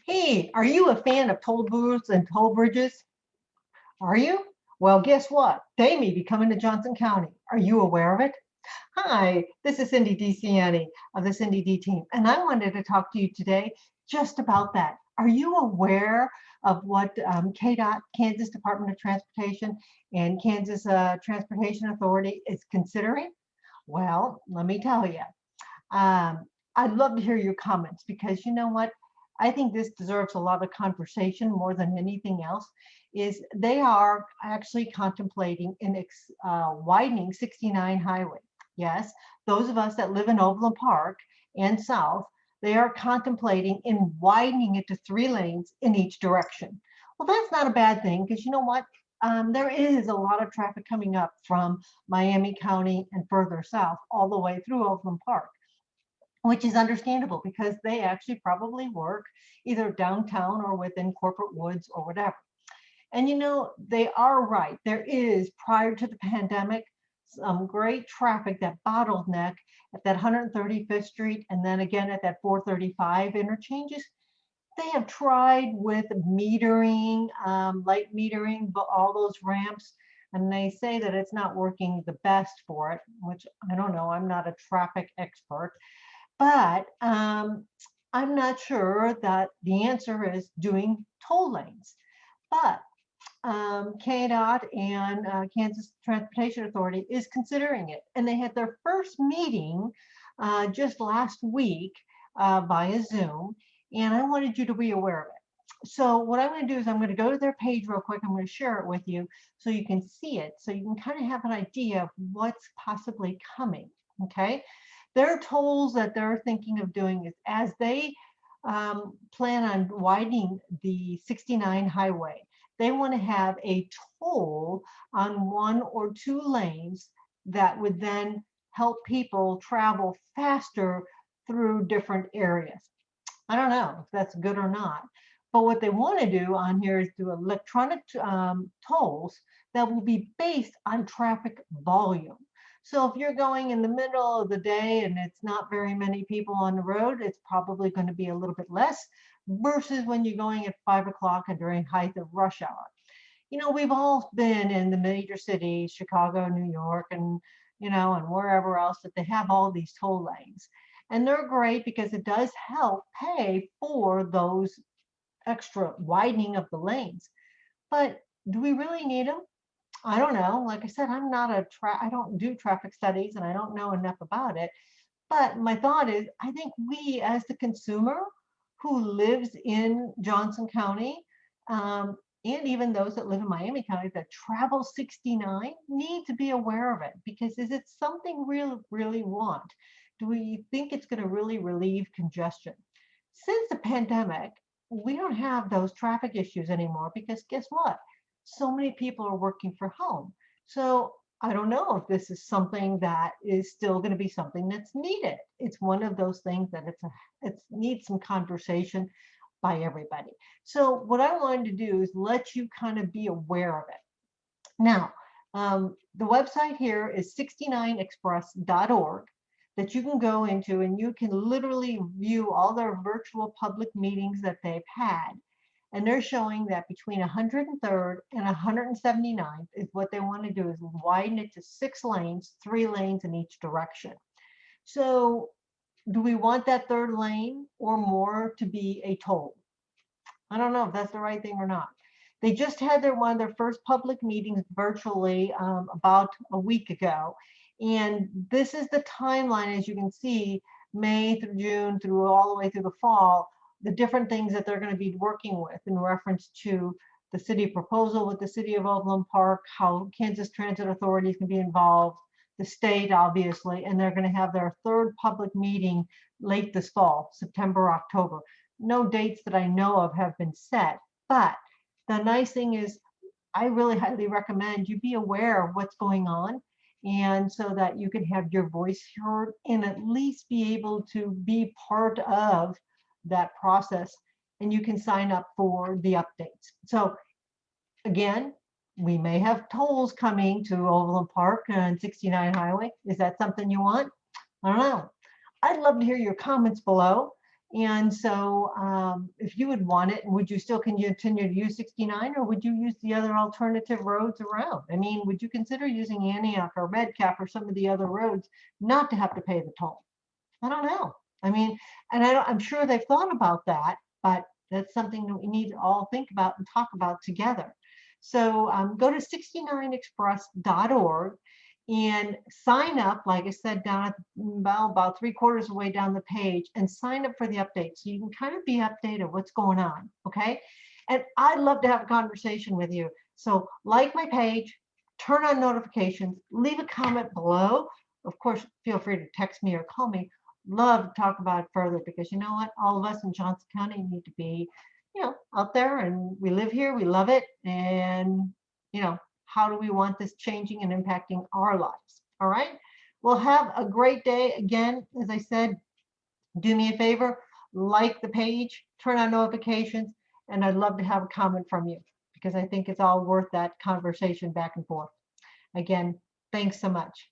Hey, are you a fan of toll booths and toll bridges? Are you? Well, guess what? They may be coming to Johnson County. Are you aware of it? Hi, this is Cindy DeCiani of the Cindy D team, and I wanted to talk to you today just about that. Are you aware of what KDOT, Kansas Department of Transportation, and Kansas Transportation Authority is considering? Well, let me tell you. Um, I'd love to hear your comments because you know what? I think this deserves a lot of conversation more than anything else. Is they are actually contemplating an widening 69 highway. Yes, those of us that live in Overland Park and south, they are contemplating in widening it to 3 lanes in each direction. Well, that's not a bad thing because you know what? There is a lot of traffic coming up from Miami County and further south all the way through Overland Park, which is understandable because they actually probably work either downtown or within corporate woods or whatever. And you know, they are right. There is, prior to the pandemic, some great traffic that bottleneck at that 135th Street and then again at that 435 interchanges. They have tried with metering, light metering, but all those ramps, and they say that it's not working the best for it, which I don't know. I'm not a traffic expert, but I'm not sure that the answer is doing toll lanes. But KDOT and Kansas Transportation Authority is considering it. And they had their first meeting just last week via Zoom. And I wanted you to be aware of it. So what I'm going to do is I'm going to go to their page real quick. I'm going to share it with you so you can see it, so you can kind of have an idea of what's possibly coming. Okay. Their tolls that they're thinking of doing is as they plan on widening the 69 highway, they want to have a toll on 1 or 2 lanes that would then help people travel faster through different areas. I don't know if that's good or not, but what they want to do on here is do electronic tolls that will be based on traffic volume. So if you're going in the middle of the day and it's not very many people on the road, it's probably going to be a little bit less versus when you're going at 5 o'clock and during height of rush hour. You know, we've all been in the major cities, Chicago, New York, and, you know, and wherever else that they have all these toll lanes. And they're great because it does help pay for those extra widening of the lanes. But do we really need them? I don't know. Like I said, I don't do traffic studies and I don't know enough about it. But my thought is, I think we as the consumer who lives in Johnson County, and even those that live in Miami County that travel 69 need to be aware of it, because is it something we really want? Do we think it's going to really relieve congestion? Since the pandemic, we don't have those traffic issues anymore because guess what? So many people are working from home. So I don't know if this is something that is still going to be something that's needed. It's one of those things that it needs some conversation by everybody. So what I wanted to do is let you kind of be aware of it. Now, the website here is 69express.org that you can go into, and you can literally view all their virtual public meetings that they've had. And they're showing that between 103rd and 179th is what they want to do, is widen it to 6 lanes, 3 lanes in each direction. So do we want that 3rd lane or more to be a toll? I don't know if that's the right thing or not. They just had one of their first public meetings virtually about a week ago. And this is the timeline, as you can see, May through June through all the way through the fall, the different things that they're going to be working with in reference to the city proposal with the City of Overland Park, how Kansas Transit Authority can be involved, the state, obviously, and they're going to have their 3rd public meeting late this fall, September, October. No dates that I know of have been set, but the nice thing is I really highly recommend you be aware of what's going on, and so that you can have your voice heard and at least be able to be part of that process, and you can sign up for the updates. So again, we may have tolls coming to Overland Park and 69 Highway. Is that something you want? I don't know. I'd love to hear your comments below. And so if you would want it, would you still continue to use 69, or would you use the other alternative roads around? I mean, would you consider using Antioch or Redcap or some of the other roads not to have to pay the toll? I don't know. I mean, and I'm sure they've thought about that, but that's something that we need to all think about and talk about together. So go to 69express.org and sign up, like I said, down at about 3/4 of the way down the page, and sign up for the update so you can kind of be updated what's going on. Okay. And I'd love to have a conversation with you. So like my page, turn on notifications, leave a comment below. Of course, feel free to text me or call me. Love to talk about it further, because you know what? All of us in Johnson County need to be, out there, and we live here, we love it. And, how do we want this changing and impacting our lives? All right. Well, have a great day. Again, as I said, do me a favor, like the page, turn on notifications, and I'd love to have a comment from you, because I think it's all worth that conversation back and forth. Again, thanks so much.